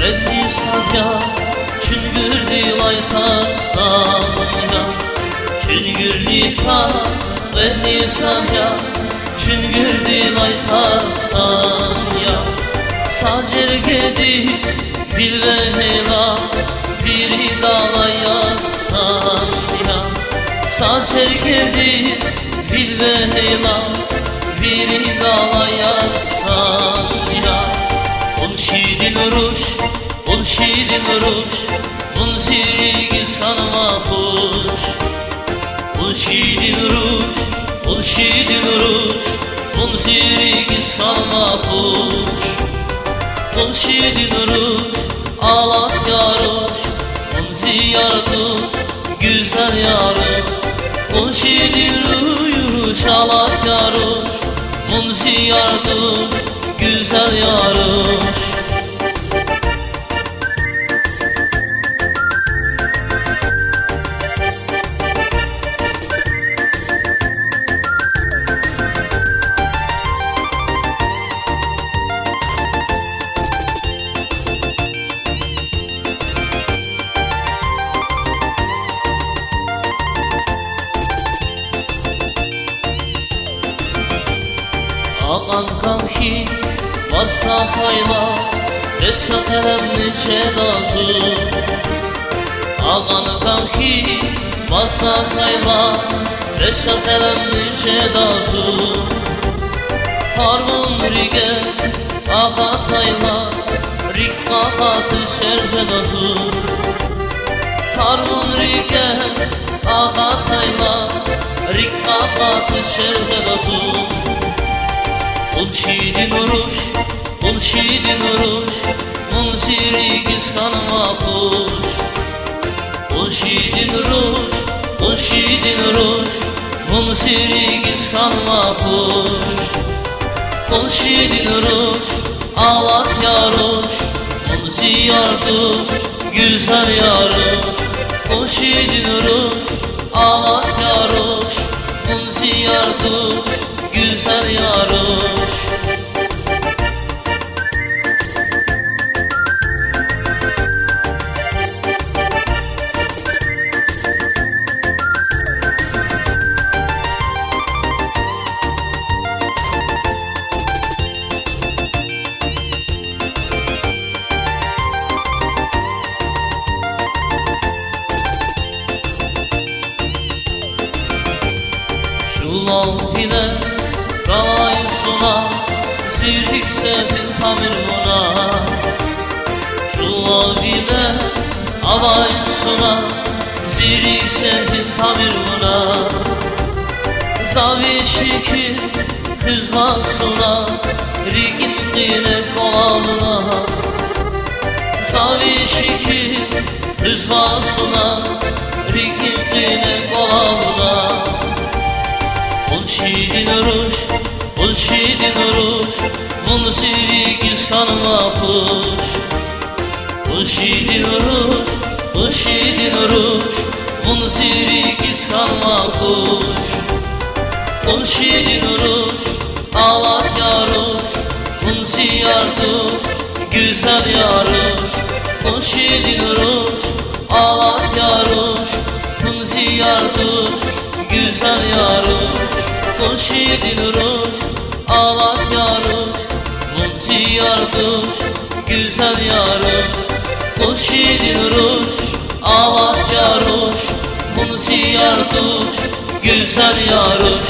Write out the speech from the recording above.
Reddi Sahya Çüngürdi laytak Sahya Çüngürdi ta Reddi Sahya Çüngürdi laytak Sahya Sacer gedit Dil ve hela Biri dalayak Sahya Sacer gedit Dil ve hela Biri dalayak Sahya Şirin ruş, ol şirin ruş, munziri sanma kuş. Ol şirin ruş, ol şirin ruş, munziri sanma kuş. Ol şirin ruş, alat yaruş, munzi yarduş, güzel yaruş. Ol şirin ruş, alat yaruş, munzi yarduş, güzel yaruş. Ağan kanki Basta hayla Ressa kalemli çedazu Ağan kanki Basta hayla Ressa kalemli çedazu Harun rige Ağa hayla Rikka katı sercedazu Harun rige Ağa hayla Rikka katı sercedazu Ol şirin ruş, ol şirin ruş, munziri sanma kuş. Ol şirin ruş, ol şirin ruş, munziri sanma kuş. Ol şirin ruş, alat yaruş, munzi yarduş, güzel yaruş. Ol şirin ruş, alat yaruş, munzi yarduş, güzel yaruş. Çulav ile kalay suna Zirhik sefil tamir buna Çulav ile alay suna Zirhik sefil tamir buna Zavi şikir kızma suna Rigin kine kolamına Zavi şikir kızma suna Rigin kine kolamına Ol şirin ruş, ol şirin ruş, munziri sanma kuş. Ol şirin ruş, ol şirin ruş, munziri sanma kuş. Ol şirin ruş, alat yaruş, munzi yarduş, güzel yaruş. Ol şirin ruş, alat yaruş, munzi yarduş, güzel yaruş. Ol şirin ruş, alat yaruş, munzi yarduş, güzel yaruş. Ol şirin ruş, alat yaruş, munzi yarduş, güzel yaruş.